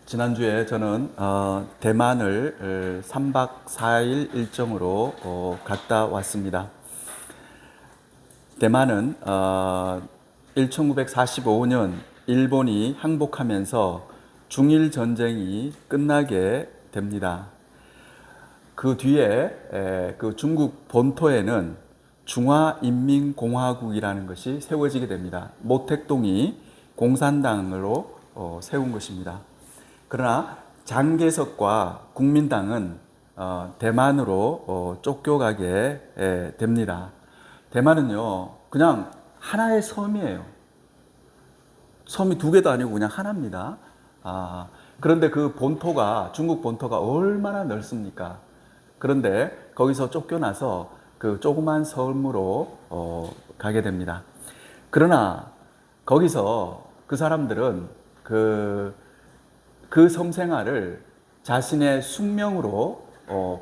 지난주에 저는 대만을 3박 4일 일정으로 갔다 왔습니다. 대만은 1945년 일본이 항복하면서 중일 전쟁이 끝나게 됩니다. 그 뒤에 그 중국 본토에는 중화인민공화국이라는 것이 세워지게 됩니다. 모택동이 공산당으로 세운 것입니다. 그러나 장개석과 국민당은 대만으로 쫓겨가게 됩니다. 대만은요, 그냥 하나의 섬이에요. 섬이 두 개도 아니고 그냥 하나입니다. 그런데 그 본토가, 중국 본토가 얼마나 넓습니까? 그런데 거기서 쫓겨나서 그 조그만 섬으로 가게 됩니다. 그러나 거기서 그 사람들은 그 섬 생활을 자신의 숙명으로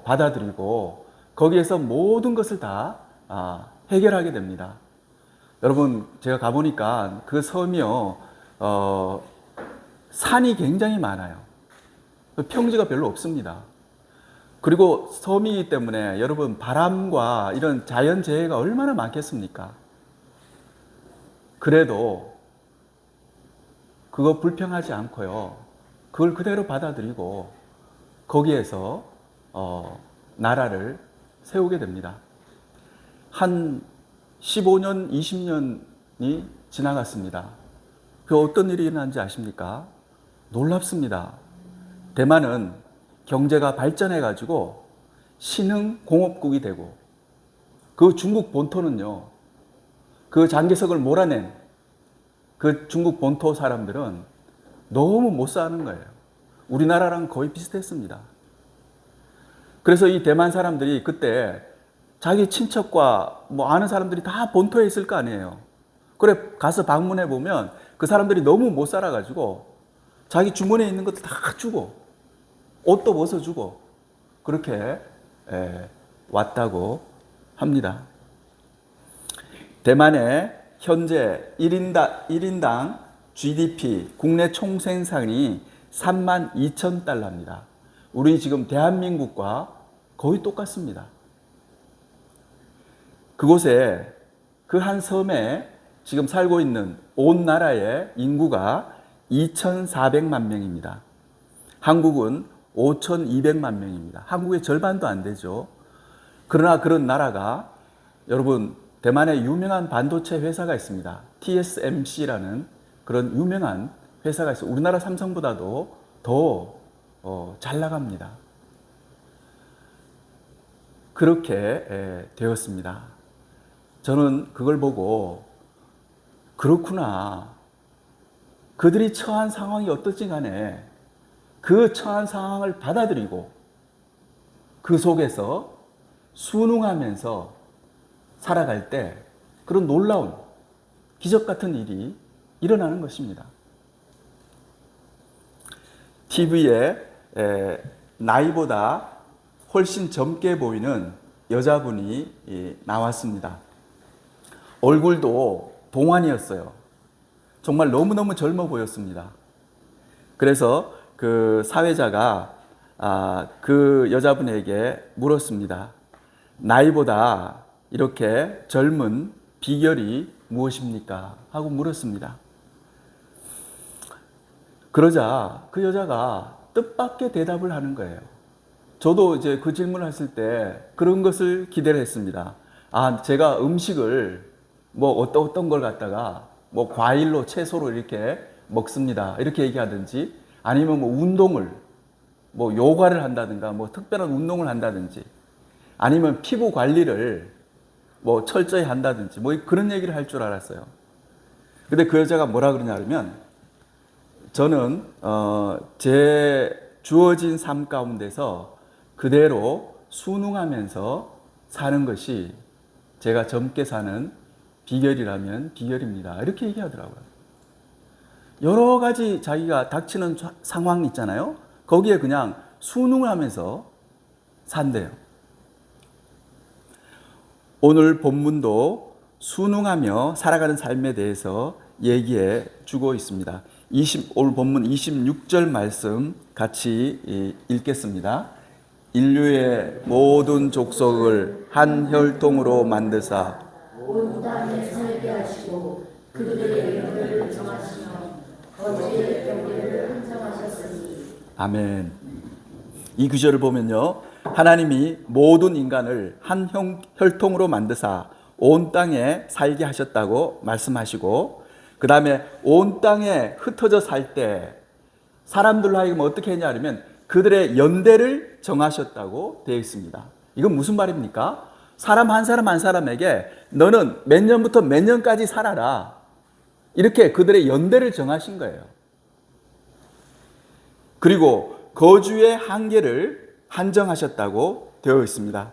받아들이고 거기에서 모든 것을 다 해결하게 됩니다. 여러분, 제가 가보니까 그 섬이요, 산이 굉장히 많아요. 평지가 별로 없습니다. 그리고 섬이기 때문에 여러분, 바람과 이런 자연재해가 얼마나 많겠습니까? 그래도 그거 불평하지 않고요, 그걸 그대로 받아들이고 거기에서 나라를 세우게 됩니다. 한 15년, 20년이 지나갔습니다. 그 어떤 일이 일어난지 아십니까? 놀랍습니다. 대만은 경제가 발전해가지고 신흥공업국이 되고, 그 중국 본토는요, 그 장개석을 몰아낸 그 중국 본토 사람들은 너무 못 사는 거예요. 우리나라랑 거의 비슷했습니다. 그래서 이 대만 사람들이 그때 자기 친척과 뭐 아는 사람들이 다 본토에 있을 거 아니에요. 그래 가서 방문해 보면 그 사람들이 너무 못 살아가지고 자기 주머니에 있는 것도 다 주고 옷도 벗어주고 그렇게 왔다고 합니다. 대만의 현재 1인당 GDP, 국내 총생산이 32,000달러입니다. 우리 지금 대한민국과 거의 똑같습니다. 그곳에 그 한 섬에 지금 살고 있는 온 나라의 인구가 2,400만 명입니다. 한국은 5,200만 명입니다. 한국의 절반도 안 되죠. 그러나 그런 나라가, 여러분, 대만에 유명한 반도체 회사가 있습니다. TSMC라는 그런 유명한 회사가 있어요. 우리나라 삼성보다도 더 잘 나갑니다. 그렇게 되었습니다. 저는 그걸 보고 그렇구나. 그들이 처한 상황이 어떨지 간에 그 처한 상황을 받아들이고 그 속에서 순응하면서 살아갈 때 그런 놀라운 기적 같은 일이 일어나는 것입니다. TV에 나이보다 훨씬 젊게 보이는 여자분이 나왔습니다. 얼굴도 동안이었어요. 정말 너무너무 젊어 보였습니다. 그래서 그 사회자가 그 여자분에게 물었습니다. 나이보다 이렇게 젊은 비결이 무엇입니까? 하고 물었습니다. 그러자 그 여자가 뜻밖의 대답을 하는 거예요. 저도 이제 그 질문을 했을 때 그런 것을 기대를 했습니다. 제가 음식을 뭐 어떤 걸 갖다가 뭐 과일로 채소로 이렇게 먹습니다. 이렇게 얘기하든지, 아니면 뭐 운동을 뭐 요가를 한다든가 뭐 특별한 운동을 한다든지, 아니면 피부 관리를 뭐 철저히 한다든지 뭐 그런 얘기를 할 줄 알았어요. 근데 그 여자가 뭐라 그러냐 하면, 저는 제 주어진 삶 가운데서 그대로 순응하면서 사는 것이 제가 젊게 사는 비결이라면 비결입니다. 이렇게 얘기하더라고요. 여러 가지 자기가 닥치는 상황 있잖아요. 거기에 그냥 순응을 하면서 산대요. 오늘 본문도 순응하며 살아가는 삶에 대해서 얘기해 주고 있습니다. 오늘 본문 26절 말씀 같이 읽겠습니다. 인류의 모든 족속을 한 혈통으로 만드사 온 땅에 살게 하시고 그들의 영예를 정하시며 거지의 경계를 한정하셨으니. 아멘. 이 구절을 보면요, 하나님이 모든 인간을 한 혈통으로 만드사 온 땅에 살게 하셨다고 말씀하시고, 그 다음에 온 땅에 흩어져 살 때 사람들로 하여금 어떻게 했냐면 그들의 연대를 정하셨다고 되어 있습니다. 이건 무슨 말입니까? 사람 한 사람 한 사람에게 너는 몇 년부터 몇 년까지 살아라, 이렇게 그들의 연대를 정하신 거예요. 그리고 거주의 한계를 한정하셨다고 되어 있습니다.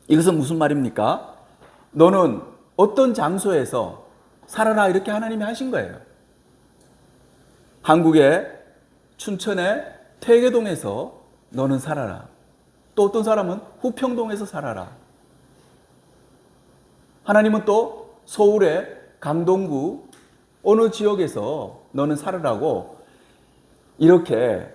이것은 무슨 말입니까? 너는 어떤 장소에서 살아라, 이렇게 하나님이 하신 거예요. 한국의 춘천의 퇴계동에서 너는 살아라. 또 어떤 사람은 후평동에서 살아라. 하나님은 또 서울의 강동구 어느 지역에서 너는 살아라고 이렇게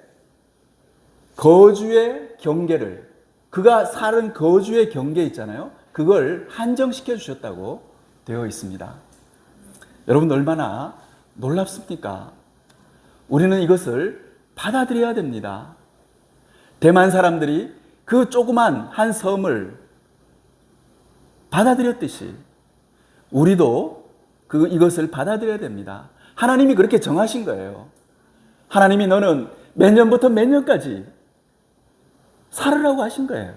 거주의 경계를, 그가 사는 거주의 경계 있잖아요, 그걸 한정시켜 주셨다고 되어 있습니다. 여러분 얼마나 놀랍습니까? 우리는 이것을 받아들여야 됩니다. 대만 사람들이 그 조그만 한 섬을 받아들였듯이 우리도 이것을 받아들여야 됩니다. 하나님이 그렇게 정하신 거예요. 하나님이 너는 몇 년부터 몇 년까지 살으라고 하신 거예요.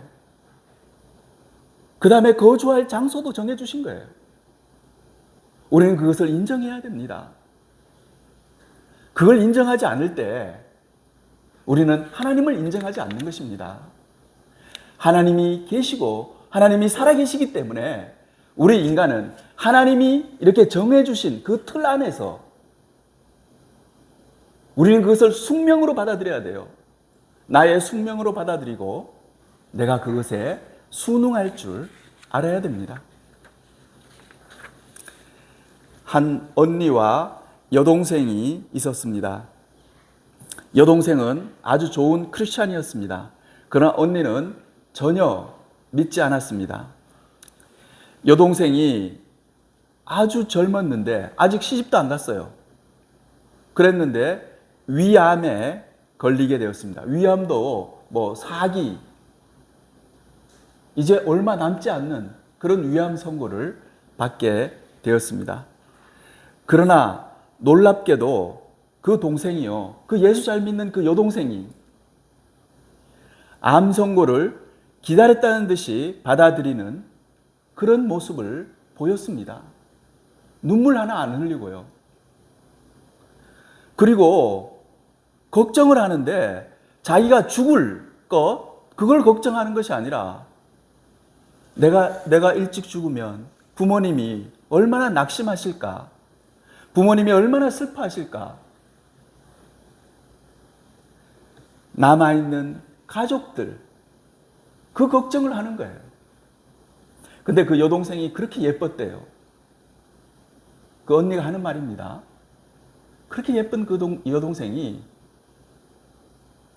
그 다음에 거주할 장소도 정해주신 거예요. 우리는 그것을 인정해야 됩니다. 그걸 인정하지 않을 때 우리는 하나님을 인정하지 않는 것입니다. 하나님이 계시고 하나님이 살아계시기 때문에 우리 인간은 하나님이 이렇게 정해주신 그 틀 안에서 우리는 그것을 숙명으로 받아들여야 돼요. 나의 숙명으로 받아들이고 내가 그것에 순응할 줄 알아야 됩니다. 한 언니와 여동생이 있었습니다. 여동생은 아주 좋은 크리스찬이었습니다. 그러나 언니는 전혀 믿지 않았습니다. 여동생이 아주 젊었는데 아직 시집도 안 갔어요. 그랬는데 위암에 걸리게 되었습니다. 위암도 사기, 이제 얼마 남지 않는 그런 위암 선고를 받게 되었습니다. 그러나 놀랍게도 그 동생이요, 그 예수 잘 믿는 그 여동생이 암 선고를 기다렸다는 듯이 받아들이는 그런 모습을 보였습니다. 눈물 하나 안 흘리고요. 그리고 걱정을 하는데 자기가 죽을 그걸 걱정하는 것이 아니라 내가 일찍 죽으면 부모님이 얼마나 낙심하실까? 부모님이 얼마나 슬퍼하실까? 남아있는 가족들, 그 걱정을 하는 거예요. 근데 그 여동생이 그렇게 예뻤대요. 그 언니가 하는 말입니다. 그렇게 예쁜 그 여동생이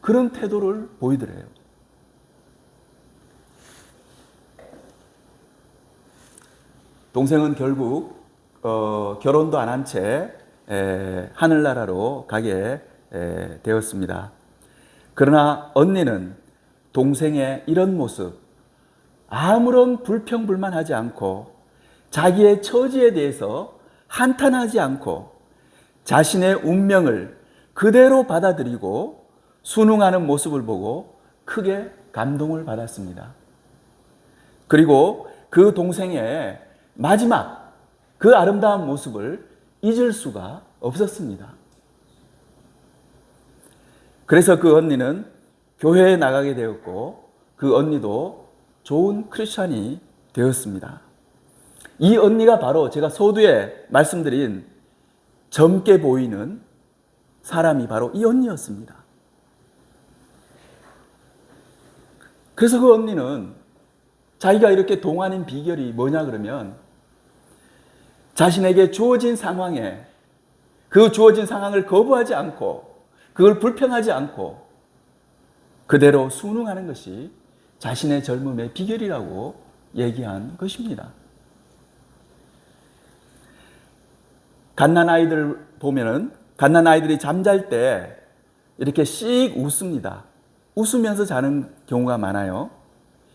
그런 태도를 보이더래요. 동생은 결국 결혼도 안 한 채 하늘나라로 가게 되었습니다. 그러나 언니는 동생의 이런 모습, 아무런 불평불만하지 않고 자기의 처지에 대해서 한탄하지 않고 자신의 운명을 그대로 받아들이고 순응하는 모습을 보고 크게 감동을 받았습니다. 그리고 그 동생의 마지막 그 아름다운 모습을 잊을 수가 없었습니다. 그래서 그 언니는 교회에 나가게 되었고 그 언니도 좋은 크리스찬이 되었습니다. 이 언니가 바로 제가 서두에 말씀드린 젊게 보이는 사람이 바로 이 언니였습니다. 그래서 그 언니는 자기가 이렇게 동안인 비결이 뭐냐 그러면 자신에게 주어진 상황에 그 주어진 상황을 거부하지 않고 그걸 불평하지 않고 그대로 순응하는 것이 자신의 젊음의 비결이라고 얘기한 것입니다. 갓난아이들 보면은 갓난아이들이 잠잘 때 이렇게 씩 웃습니다. 웃으면서 자는 경우가 많아요.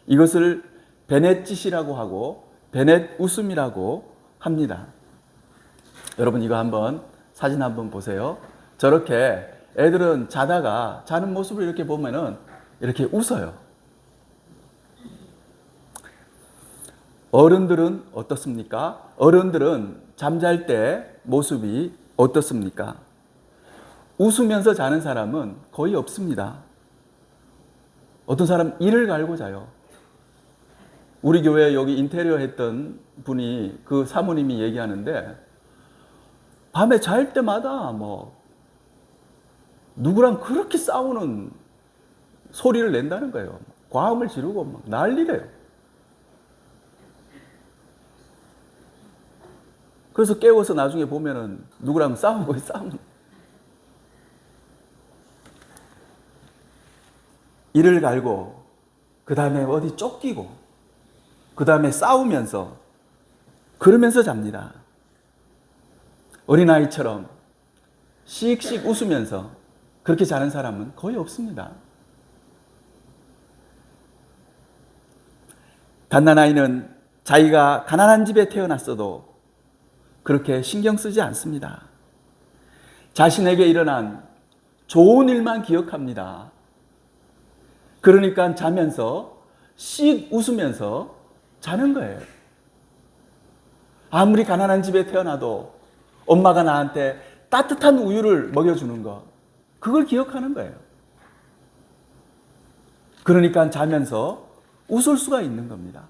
이것을 베넷짓이라고 하고 베넷 웃음이라고 합니다. 여러분 이거 한번 사진 한번 보세요. 저렇게 애들은 자다가 자는 모습을 이렇게 보면은 이렇게 웃어요. 어른들은 어떻습니까? 어른들은 잠잘 때 모습이 어떻습니까? 웃으면서 자는 사람은 거의 없습니다. 어떤 사람 이를 갈고 자요. 우리 교회 여기 인테리어 했던 분이 그 사모님이 얘기하는데 밤에 잘 때마다 누구랑 그렇게 싸우는 소리를 낸다는 거예요. 과음을 지르고 막 난리래요. 그래서 깨워서 나중에 보면은 누구랑 싸우고 이를 갈고 그 다음에 어디 쫓기고 그 다음에 싸우면서 그러면서 잡니다. 어린아이처럼 씩씩 웃으면서 그렇게 자는 사람은 거의 없습니다. 갓난아이는 자기가 가난한 집에 태어났어도 그렇게 신경 쓰지 않습니다. 자신에게 일어난 좋은 일만 기억합니다. 그러니까 자면서 씩 웃으면서 자는 거예요. 아무리 가난한 집에 태어나도 엄마가 나한테 따뜻한 우유를 먹여주는 거, 그걸 기억하는 거예요. 그러니까 자면서 웃을 수가 있는 겁니다.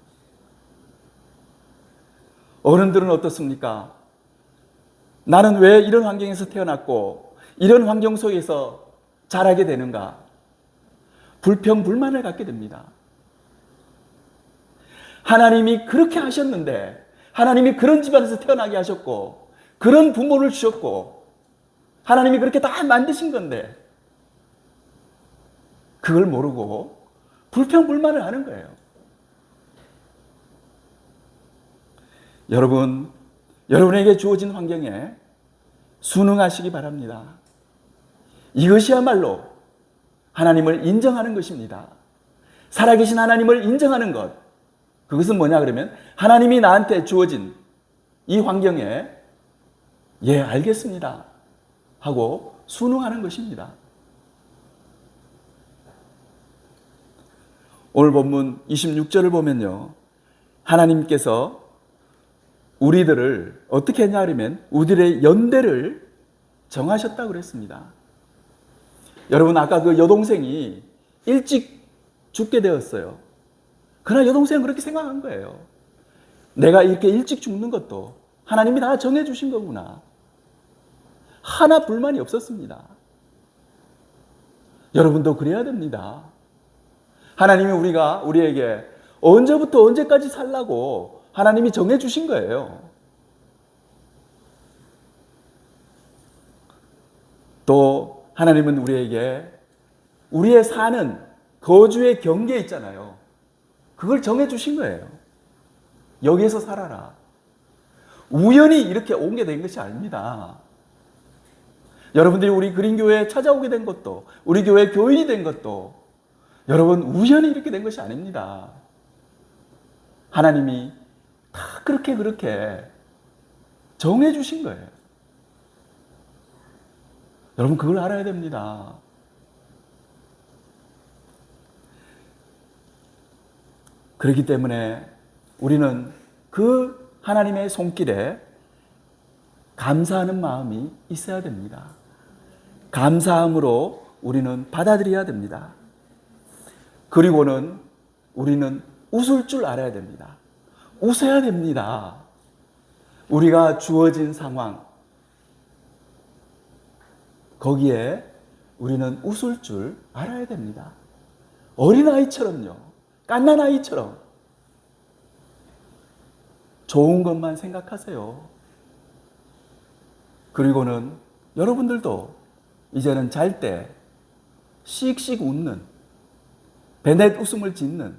어른들은 어떻습니까? 나는 왜 이런 환경에서 태어났고 이런 환경 속에서 자라게 되는가? 불평, 불만을 갖게 됩니다. 하나님이 그렇게 하셨는데, 하나님이 그런 집안에서 태어나게 하셨고, 그런 부모를 주셨고, 하나님이 그렇게 다 만드신 건데, 그걸 모르고 불평, 불만을 하는 거예요. 여러분, 여러분에게 주어진 환경에 순응하시기 바랍니다. 이것이야말로 하나님을 인정하는 것입니다. 살아계신 하나님을 인정하는 것. 그것은 뭐냐 그러면 하나님이 나한테 주어진 이 환경에 예, 알겠습니다 하고 순응하는 것입니다. 오늘 본문 26절을 보면요. 하나님께서 우리들을 어떻게 했냐 그러면 우리들의 연대를 정하셨다고 그랬습니다. 여러분 아까 그 여동생이 일찍 죽게 되었어요. 그러나 여동생은 그렇게 생각한 거예요. 내가 이렇게 일찍 죽는 것도 하나님이 다 정해주신 거구나. 하나 불만이 없었습니다. 여러분도 그래야 됩니다. 하나님이 우리에게 언제부터 언제까지 살라고 하나님이 정해주신 거예요. 또 하나님은 우리에게 우리의 사는 거주의 경계 있잖아요. 그걸 정해주신 거예요. 여기에서 살아라. 우연히 이렇게 오게 된 것이 아닙니다. 여러분들이 우리 그린교회에 찾아오게 된 것도, 우리 교회 교인이 된 것도 여러분 우연히 이렇게 된 것이 아닙니다. 하나님이 다 그렇게 정해주신 거예요. 여러분 그걸 알아야 됩니다. 그렇기 때문에 우리는 그 하나님의 손길에 감사하는 마음이 있어야 됩니다. 감사함으로 우리는 받아들여야 됩니다. 그리고는 우리는 웃을 줄 알아야 됩니다. 웃어야 됩니다. 우리가 주어진 상황, 거기에 우리는 웃을 줄 알아야 됩니다. 어린아이처럼요. 갓난아이처럼 좋은 것만 생각하세요. 그리고는 여러분들도 이제는 잘 때 씩씩 웃는, 베넷 웃음을 짓는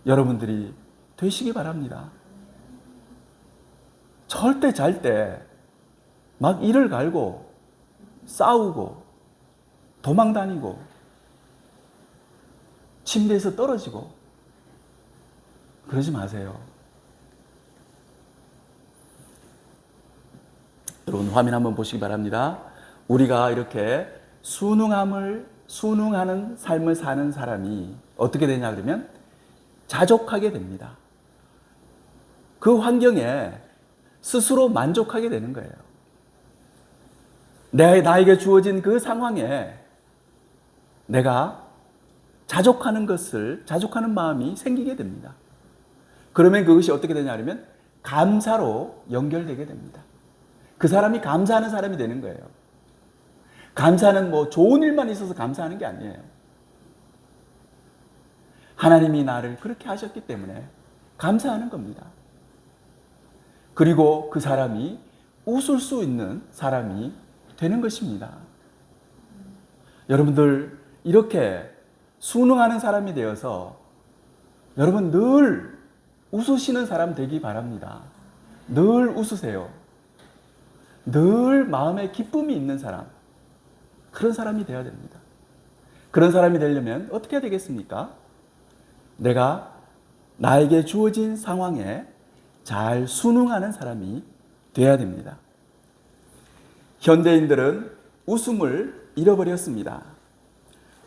여러분들이 되시기 바랍니다. 절대 잘 때 막 이를 갈고 싸우고 도망다니고 침대에서 떨어지고 그러지 마세요. 여러분 화면 한번 보시기 바랍니다. 우리가 이렇게 순응하는 삶을 사는 사람이 어떻게 되냐 그러면 자족하게 됩니다. 그 환경에 스스로 만족하게 되는 거예요. 나에게 주어진 그 상황에 내가 자족하는 마음이 생기게 됩니다. 그러면 그것이 어떻게 되냐 하면 감사로 연결되게 됩니다. 그 사람이 감사하는 사람이 되는 거예요. 감사는 뭐 좋은 일만 있어서 감사하는 게 아니에요. 하나님이 나를 그렇게 하셨기 때문에 감사하는 겁니다. 그리고 그 사람이 웃을 수 있는 사람이 되는 것입니다. 여러분들 이렇게 순응하는 사람이 되어서 여러분 늘 웃으시는 사람 되기 바랍니다. 늘 웃으세요. 늘 마음에 기쁨이 있는 사람, 그런 사람이 되어야 됩니다. 그런 사람이 되려면 어떻게 해야 되겠습니까? 내가 나에게 주어진 상황에 잘 순응하는 사람이 되어야 됩니다. 현대인들은 웃음을 잃어버렸습니다.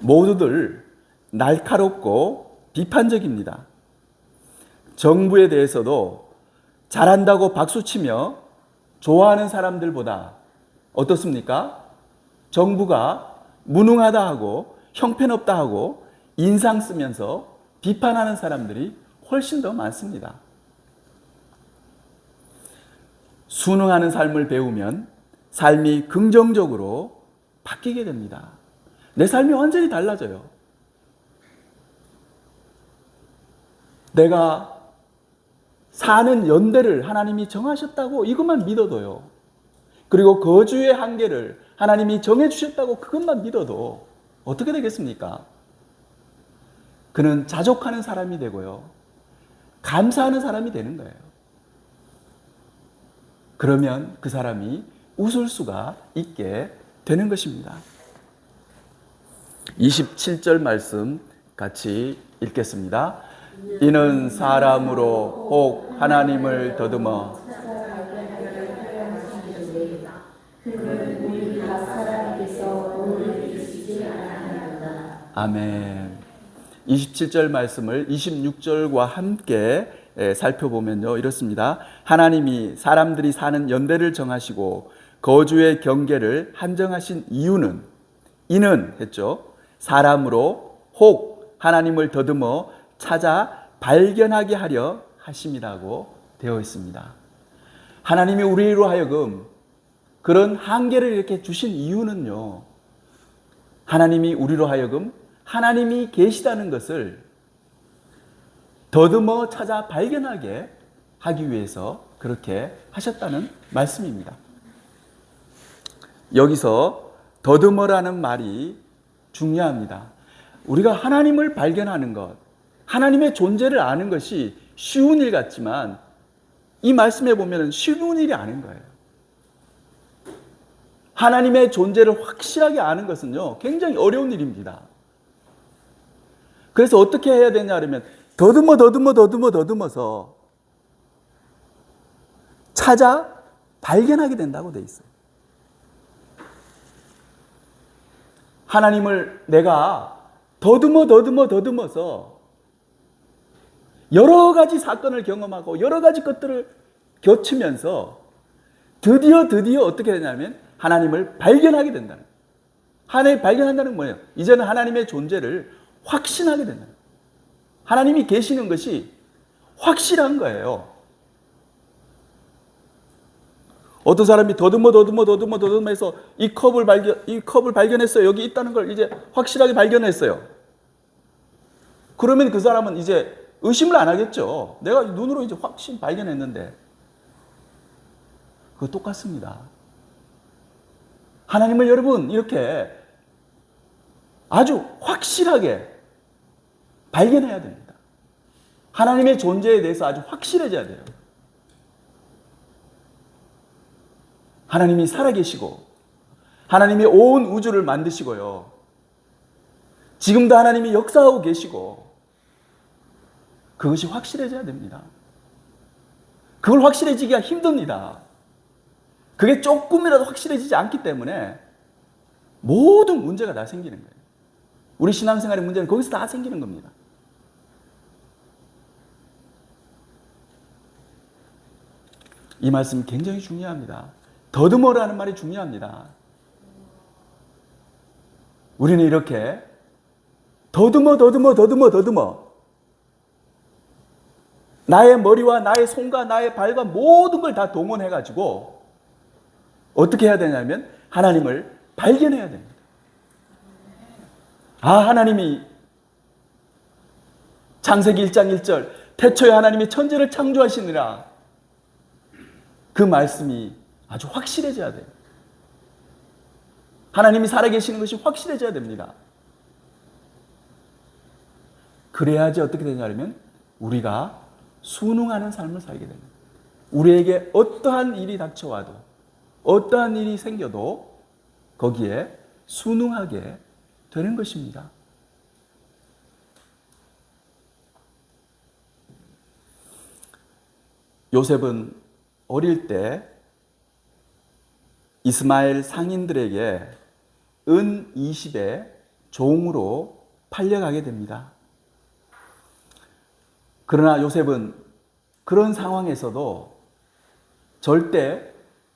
모두들 날카롭고 비판적입니다. 정부에 대해서도 잘한다고 박수치며 좋아하는 사람들보다 어떻습니까? 정부가 무능하다 하고 형편없다 하고 인상 쓰면서 비판하는 사람들이 훨씬 더 많습니다. 순응하는 삶을 배우면 삶이 긍정적으로 바뀌게 됩니다. 내 삶이 완전히 달라져요. 내가 사는 연대를 하나님이 정하셨다고 이것만 믿어도요. 그리고 거주의 한계를 하나님이 정해주셨다고 그것만 믿어도 어떻게 되겠습니까? 그는 자족하는 사람이 되고요. 감사하는 사람이 되는 거예요. 그러면 그 사람이 웃을 수가 있게 되는 것입니다. 27절 말씀 같이 읽겠습니다. 이는 사람으로 혹 하나님을 더듬어 아멘. 27절 말씀을 26절과 함께 살펴보면요, 이렇습니다. 하나님이 사람들이 사는 연대를 정하시고 거주의 경계를 한정하신 이유는 이는 했죠. 사람으로 혹 하나님을 더듬어 찾아 발견하게 하려 하심이라고 되어 있습니다. 하나님이 우리로 하여금 그런 한계를 이렇게 주신 이유는요, 하나님이 우리로 하여금 하나님이 계시다는 것을 더듬어 찾아 발견하게 하기 위해서 그렇게 하셨다는 말씀입니다. 여기서 더듬어라는 말이 중요합니다. 우리가 하나님을 발견하는 것, 하나님의 존재를 아는 것이 쉬운 일 같지만 이 말씀에 보면 쉬운 일이 아닌 거예요. 하나님의 존재를 확실하게 아는 것은요, 굉장히 어려운 일입니다. 그래서 어떻게 해야 되냐 하면 더듬어서 찾아 발견하게 된다고 돼 있어요. 하나님을 내가 더듬어서 여러 가지 사건을 경험하고 여러 가지 것들을 겹치면서 드디어 어떻게 되냐면 하나님을 발견하게 된다는 거예요. 하나님을 발견한다는 건 뭐예요? 이제는 하나님의 존재를 확신하게 된다는 거예요. 하나님이 계시는 것이 확실한 거예요. 어떤 사람이 더듬어서 이 컵을 발견했어요. 여기 있다는 걸 이제 확실하게 발견했어요. 그러면 그 사람은 이제 의심을 안 하겠죠. 내가 눈으로 이제 확신 발견했는데. 그거 똑같습니다. 하나님을 여러분 이렇게 아주 확실하게 발견해야 됩니다. 하나님의 존재에 대해서 아주 확실해져야 돼요. 하나님이 살아계시고 하나님이 온 우주를 만드시고요. 지금도 하나님이 역사하고 계시고 그것이 확실해져야 됩니다. 그걸 확실해지기가 힘듭니다. 그게 조금이라도 확실해지지 않기 때문에 모든 문제가 다 생기는 거예요. 우리 신앙생활의 문제는 거기서 다 생기는 겁니다. 이 말씀 굉장히 중요합니다. 더듬어라는 말이 중요합니다. 우리는 이렇게 더듬어 나의 머리와 나의 손과 나의 발과 모든 걸 다 동원해가지고 어떻게 해야 되냐면 하나님을 발견해야 됩니다. 하나님이 창세기 1장 1절 태초에 하나님이 천지를 창조하시니라, 그 말씀이 아주 확실해져야 돼요. 하나님이 살아계시는 것이 확실해져야 됩니다. 그래야지 어떻게 되냐면 우리가 순응하는 삶을 살게 됩니다. 우리에게 어떠한 일이 닥쳐와도 어떠한 일이 생겨도 거기에 순응하게 되는 것입니다. 요셉은 어릴 때 이스마엘 상인들에게 은 20의 종으로 팔려가게 됩니다. 그러나 요셉은 그런 상황에서도 절대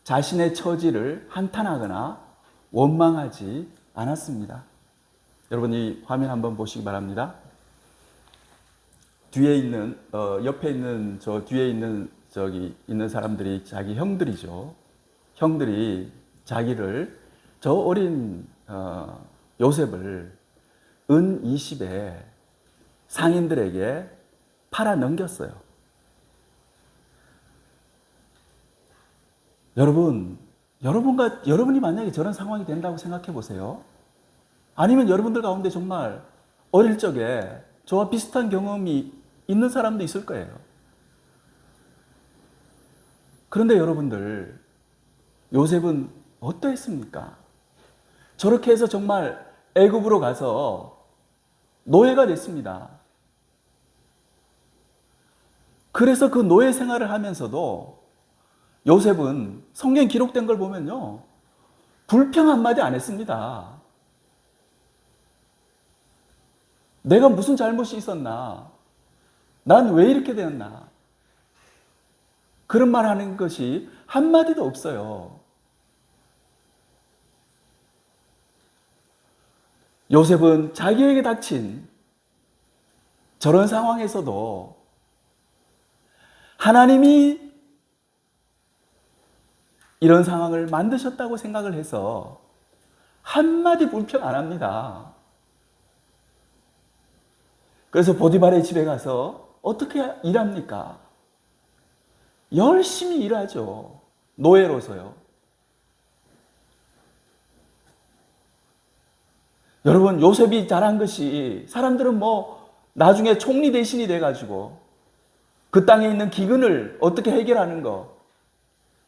자신의 처지를 한탄하거나 원망하지 않았습니다. 여러분 이 화면 한번 보시기 바랍니다. 뒤에 있는 옆에 있는 저 뒤에 있는 저기 있는 사람들이 자기 형들이죠. 형들이 자기를 저 어린 요셉을 은 20에 상인들에게 팔아 넘겼어요. 여러분이 만약에 저런 상황이 된다고 생각해 보세요. 아니면 여러분들 가운데 정말 어릴 적에 저와 비슷한 경험이 있는 사람도 있을 거예요. 그런데 여러분들, 요셉은 어떠했습니까? 저렇게 해서 정말 애굽으로 가서 노예가 됐습니다. 그래서 그 노예 생활을 하면서도 요셉은 성경에 기록된 걸 보면요, 불평 한마디 안 했습니다. 내가 무슨 잘못이 있었나? 난 왜 이렇게 되었나? 그런 말 하는 것이 한마디도 없어요. 요셉은 자기에게 닥친 저런 상황에서도 하나님이 이런 상황을 만드셨다고 생각을 해서 한마디 불평 안 합니다. 그래서 보디발의 집에 가서 어떻게 일합니까? 열심히 일하죠. 노예로서요. 여러분, 요셉이 잘한 것이 사람들은 나중에 총리 대신이 돼가지고 그 땅에 있는 기근을 어떻게 해결하는 거,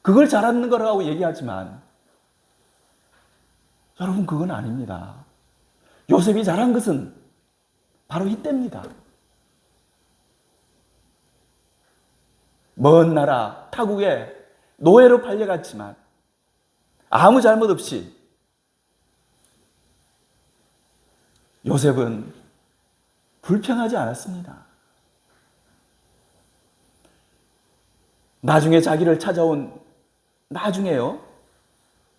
그걸 잘하는 거라고 얘기하지만 여러분, 그건 아닙니다. 요셉이 잘한 것은 바로 이때입니다. 먼 나라 타국에 노예로 팔려갔지만 아무 잘못 없이 요셉은 불평하지 않았습니다. 나중에 자기를 찾아온 나중에요,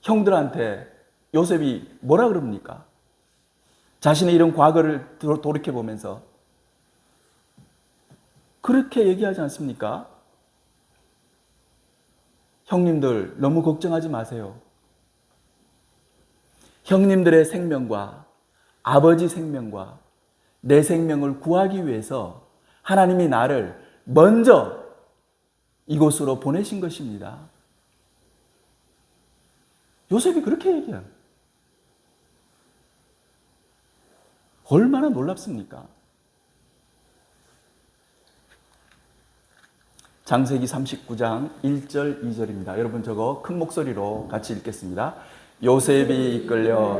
형들한테 요셉이 뭐라 그럽니까? 자신의 이런 과거를 돌이켜보면서 그렇게 얘기하지 않습니까? 형님들 너무 걱정하지 마세요. 형님들의 생명과 아버지 생명과 내 생명을 구하기 위해서 하나님이 나를 먼저 이곳으로 보내신 것입니다. 요셉이 그렇게 얘기해요. 얼마나 놀랍습니까? 창세기 39장 1절 2절입니다. 여러분 저거 큰 목소리로 같이 읽겠습니다. 요셉이 이끌려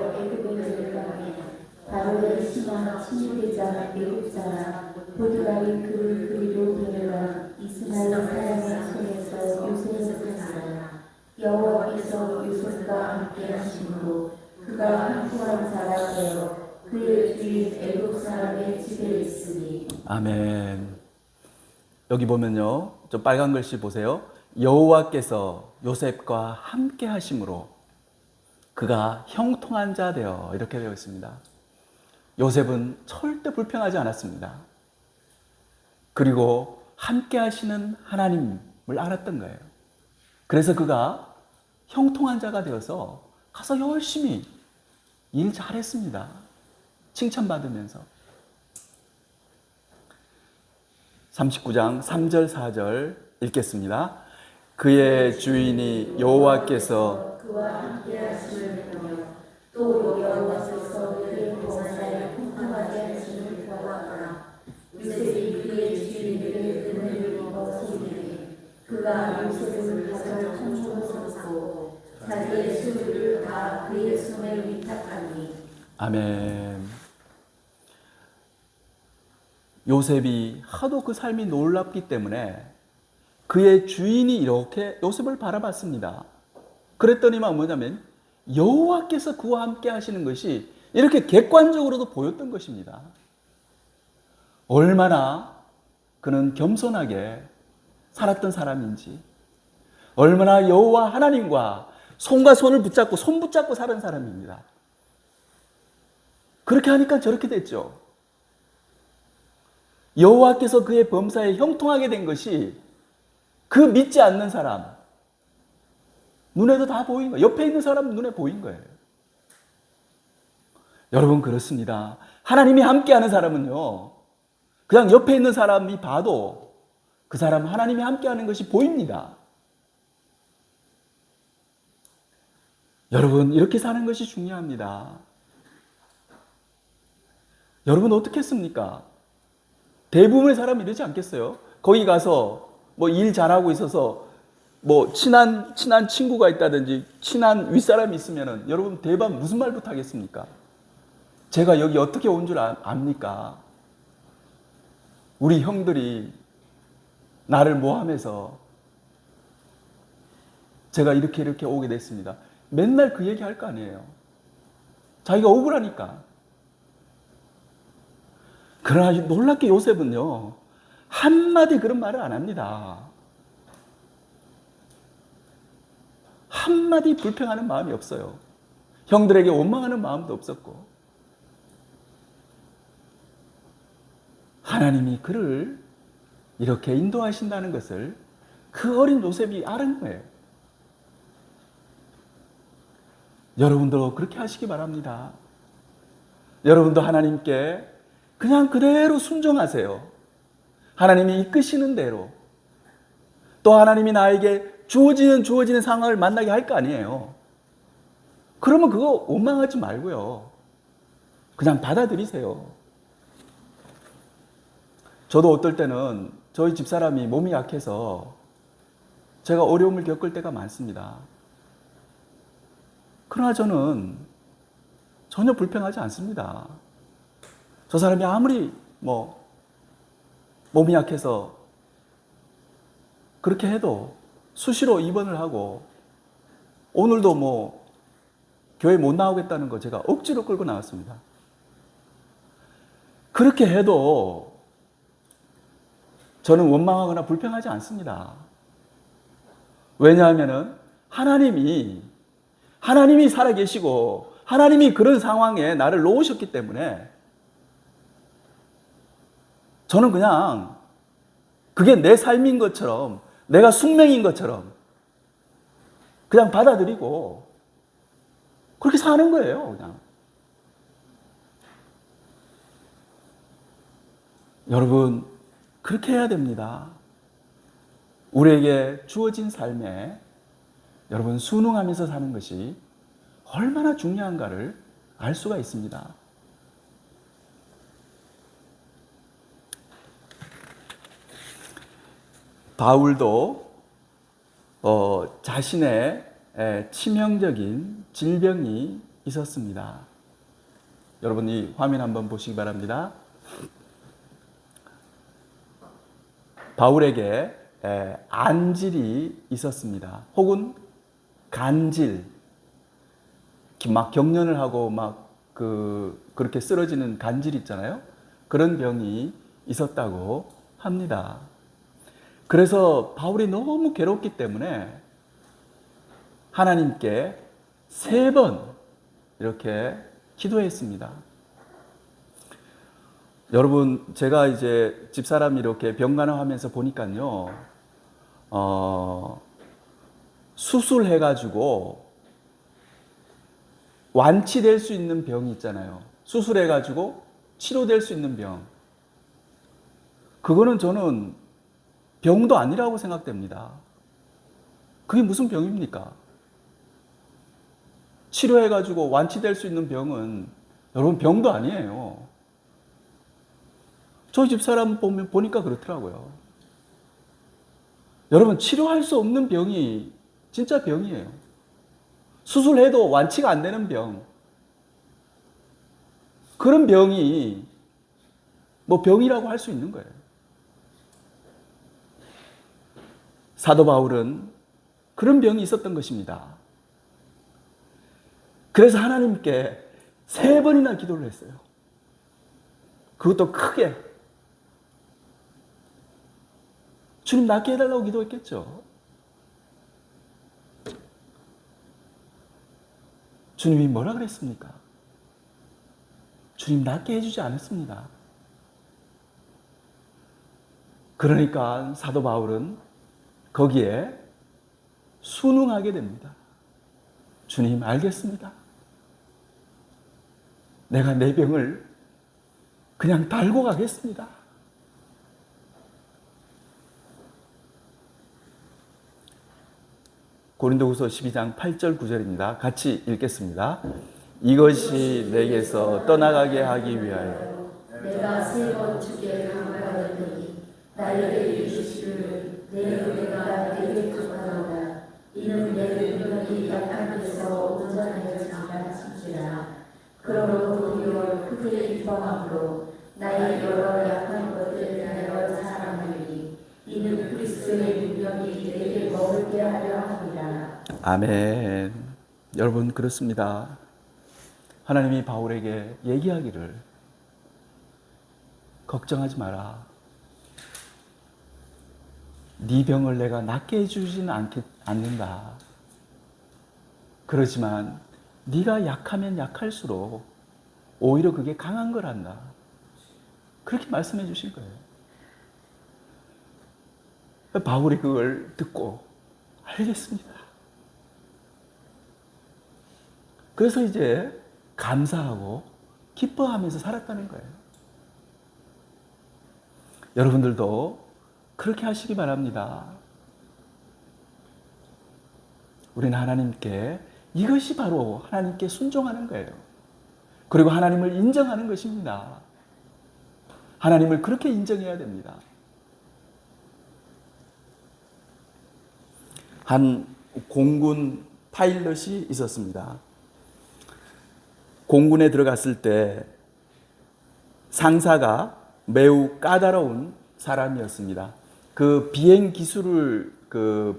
바로의 신하 친유대자 애국 사람 보드라의 그를 그리로 데려가 이스라엘 사람의 손에서 요셉을 샀으나 여호와께서 요셉과 함께 하심으로 그가 형통한 자가 되어 그의 주인 애국 사람의 집에 있으니. 아멘. 여기 보면요, 저 빨간 글씨 보세요. 여호와께서 요셉과 함께 하심으로 그가 형통한 자 되어, 이렇게 되어 있습니다. 요셉은 절대 불평하지 않았습니다. 그리고 함께 하시는 하나님을 알았던 거예요. 그래서 그가 형통한 자가 되어서 가서 열심히 일 잘했습니다. 칭찬받으면서. 39장 3절 4절 읽겠습니다. 그의 주인이 여호와께서 그와 함께 하심을 보며 또 여호와께서 그의 범사에 형통하게 하심을 보았더라. 요셉이 그의 주인에게 은혜를 입어 소리니 그가 요셉을 가져 천국을 삼고 자기의 수를 다 그의 손에 위탁하니. 아멘. 요셉이 하도 그 삶이 놀랍기 때문에 그의 주인이 이렇게 요셉을 바라봤습니다. 그랬더니만 뭐냐면 여호와께서 그와 함께 하시는 것이 이렇게 객관적으로도 보였던 것입니다. 얼마나 그는 겸손하게 살았던 사람인지, 얼마나 여호와 하나님과 손과 손을 붙잡고 손 붙잡고 살은 사람입니다. 그렇게 하니까 저렇게 됐죠. 여호와께서 그의 범사에 형통하게 된 것이 그 믿지 않는 사람 눈에도 다 보인 거예요. 옆에 있는 사람 눈에 보인 거예요. 여러분 그렇습니다. 하나님이 함께하는 사람은요, 그냥 옆에 있는 사람이 봐도 그 사람 하나님이 함께하는 것이 보입니다. 여러분 이렇게 사는 것이 중요합니다. 여러분 어떻게 했습니까? 대부분의 사람이 이러지 않겠어요? 거기 가서 뭐 일 잘하고 있어서 뭐 친한 친구가 있다든지 친한 윗사람이 있으면은 여러분 대박 무슨 말부터 하겠습니까? 제가 여기 어떻게 온 줄 압니까? 우리 형들이 나를 모함해서 제가 이렇게 오게 됐습니다. 맨날 그 얘기 할 거 아니에요. 자기가 억울하니까. 그러나 놀랍게 요셉은요, 한마디 그런 말을 안 합니다. 한마디 불평하는 마음이 없어요. 형들에게 원망하는 마음도 없었고, 하나님이 그를 이렇게 인도하신다는 것을 그 어린 요셉이 아는 거예요. 여러분도 그렇게 하시기 바랍니다. 여러분도 하나님께 그냥 그대로 순종하세요. 하나님이 이끄시는 대로. 또 하나님이 나에게 주어지는 상황을 만나게 할 거 아니에요. 그러면 그거 원망하지 말고요. 그냥 받아들이세요. 저도 어떨 때는 저희 집사람이 몸이 약해서 제가 어려움을 겪을 때가 많습니다. 그러나 저는 전혀 불평하지 않습니다. 저 사람이 아무리 몸이 약해서 그렇게 해도 수시로 입원을 하고 오늘도 교회 못 나오겠다는 거 제가 억지로 끌고 나왔습니다. 그렇게 해도 저는 원망하거나 불평하지 않습니다. 왜냐하면 하나님이 살아계시고 하나님이 그런 상황에 나를 놓으셨기 때문에 저는 그냥 그게 내 삶인 것처럼 내가 숙명인 것처럼 그냥 받아들이고 그렇게 사는 거예요. 그냥. 여러분 그렇게 해야 됩니다. 우리에게 주어진 삶에 여러분 순응하면서 사는 것이 얼마나 중요한가를 알 수가 있습니다. 바울도 자신의 치명적인 질병이 있었습니다. 여러분 이 화면 한번 보시기 바랍니다. 바울에게 안질이 있었습니다. 혹은 간질, 막 경련을 하고 막 그렇게 쓰러지는 간질 있잖아요. 그런 병이 있었다고 합니다. 그래서 바울이 너무 괴롭기 때문에 하나님께 3번 이렇게 기도했습니다. 여러분, 제가 이제 집사람이 이렇게 병간호하면서 보니까요, 수술해가지고 완치될 수 있는 병이 있잖아요. 수술해가지고 치료될 수 있는 병. 그거는 저는 병도 아니라고 생각됩니다. 그게 무슨 병입니까? 치료해가지고 완치될 수 있는 병은 여러분 병도 아니에요. 저희 집사람 보니까 그렇더라고요. 여러분 치료할 수 없는 병이 진짜 병이에요. 수술해도 완치가 안 되는 병. 그런 병이 뭐 병이라고 할 수 있는 거예요. 사도 바울은 그런 병이 있었던 것입니다. 그래서 하나님께 3번이나 기도를 했어요. 그것도 크게. 주님 낫게 해달라고 기도했겠죠. 주님이 뭐라 그랬습니까? 주님 낫게 해주지 않았습니다. 그러니까 사도 바울은 거기에 순응하게 됩니다. 주님 알겠습니다. 내가 내 병을 그냥 달고 가겠습니다. 고린도후서 12장 8절 9절입니다. 같이 읽겠습니다. 이것이 내게서 떠나가게 하기 위하여 내가 3번 주께 간구하였더니 나에게 이르시기를 내 은혜가 내게 족하도다. 이는 내 능력이 약한 데서 온전하여지리라 하시니라. 그러므로 도리어 크게 기뻐함으로 나의 여러 약한 것들을 위하여 자랑하리니 이는 그리스도의 능력이 내게 머물게 하려 함이라. 아멘. 여러분 그렇습니다. 하나님이 바울에게 얘기하기를 걱정하지 마라. 네 병을 내가 낫게 해주지는 않는다. 그렇지만 네가 약하면 약할수록 오히려 그게 강한 거란다. 그렇게 말씀해 주신 거예요. 바울이 그걸 듣고 알겠습니다. 그래서 이제 감사하고 기뻐하면서 살았다는 거예요. 여러분들도 그렇게 하시기 바랍니다. 우리는 하나님께 이것이 바로 하나님께 순종하는 거예요. 그리고 하나님을 인정하는 것입니다. 하나님을 그렇게 인정해야 됩니다. 한 공군 파일럿이 있었습니다. 공군에 들어갔을 때 상사가 매우 까다로운 사람이었습니다. 그 비행 기술을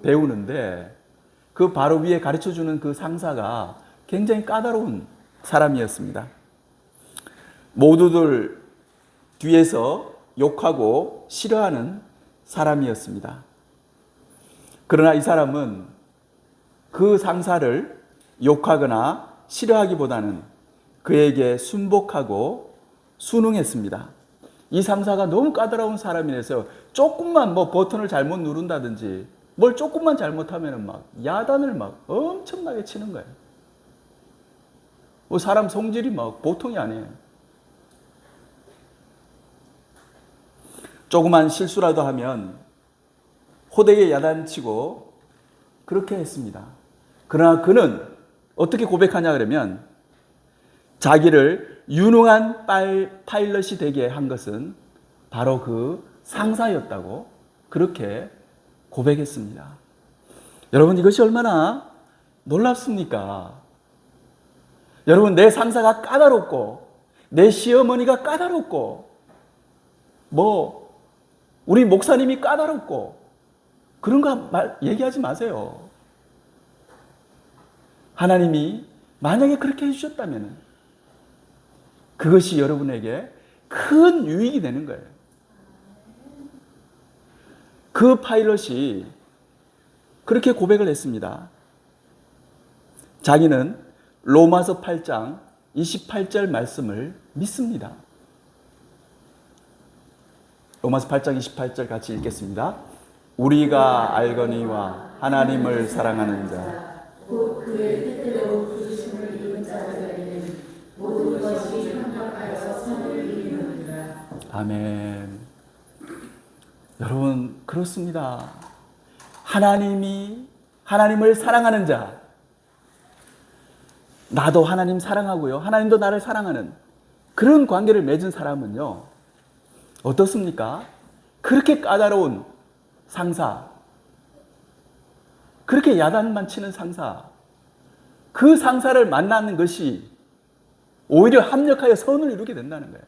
배우는데 그 바로 위에 가르쳐주는 그 상사가 굉장히 까다로운 사람이었습니다. 모두들 뒤에서 욕하고 싫어하는 사람이었습니다. 그러나 이 사람은 그 상사를 욕하거나 싫어하기보다는 그에게 순복하고 순응했습니다. 이 상사가 너무 까다로운 사람이라서 조금만 뭐 버튼을 잘못 누른다든지 뭘 조금만 잘못하면 막 야단을 막 엄청나게 치는 거예요. 뭐 사람 성질이 막 보통이 아니에요. 조그만 실수라도 하면 호되게 야단치고 그렇게 했습니다. 그러나 그는 어떻게 고백하냐 그러면 자기를 유능한 파일럿이 되게 한 것은 바로 그 상사였다고 그렇게 고백했습니다. 여러분, 이것이 얼마나 놀랍습니까? 여러분, 내 상사가 까다롭고 내 시어머니가 까다롭고 우리 목사님이 까다롭고 그런 거 얘기하지 마세요. 하나님이 만약에 그렇게 해주셨다면 그것이 여러분에게 큰 유익이 되는 거예요. 그 파일럿이 그렇게 고백을 했습니다. 자기는 로마서 8장 28절 말씀을 믿습니다. 로마서 8장 28절 같이 읽겠습니다. 우리가 알거니와 하나님을 사랑하는 자 곧 그의 뜻대로 부르심을 입은 자들에게는 모든 것이 합력하여서 선을 이루느니라. 아멘. 여러분, 그렇습니다. 하나님을 사랑하는 자, 나도 하나님 사랑하고요, 하나님도 나를 사랑하는 그런 관계를 맺은 사람은요, 어떻습니까? 그렇게 까다로운 상사, 그렇게 야단만 치는 상사, 그 상사를 만나는 것이 오히려 합력하여 선을 이루게 된다는 거예요.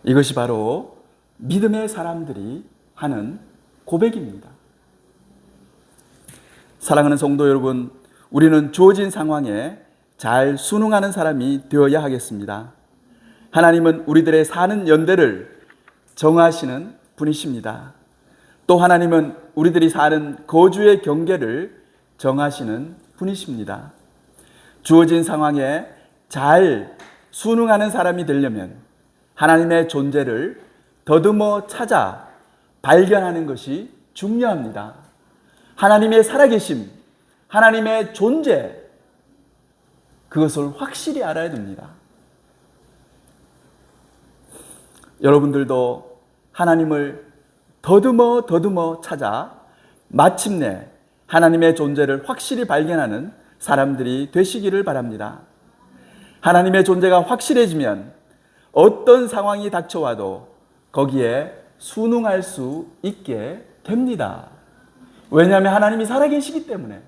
이것이 바로 믿음의 사람들이 하는 고백입니다. 사랑하는 성도 여러분, 우리는 주어진 상황에 잘 순응하는 사람이 되어야 하겠습니다. 하나님은 우리들의 사는 연대를 정하시는 분이십니다. 또 하나님은 우리들이 사는 거주의 경계를 정하시는 분이십니다. 주어진 상황에 잘 순응하는 사람이 되려면 하나님의 존재를 더듬어 찾아 발견하는 것이 중요합니다. 하나님의 살아계심, 하나님의 존재, 그것을 확실히 알아야 됩니다. 여러분들도 하나님을 더듬어 찾아 마침내 하나님의 존재를 확실히 발견하는 사람들이 되시기를 바랍니다. 하나님의 존재가 확실해지면 어떤 상황이 닥쳐와도 거기에 순응할 수 있게 됩니다. 왜냐하면 하나님이 살아계시기 때문에,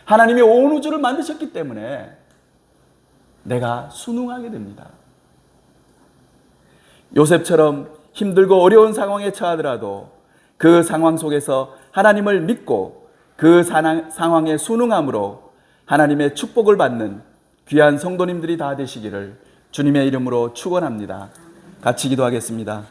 하나님이 온 우주를 만드셨기 때문에 내가 순응하게 됩니다. 요셉처럼 힘들고 어려운 상황에 처하더라도 그 상황 속에서 하나님을 믿고 그 상황에 순응함으로 하나님의 축복을 받는 귀한 성도님들이 다 되시기를 주님의 이름으로 축원합니다. 같이 기도하겠습니다.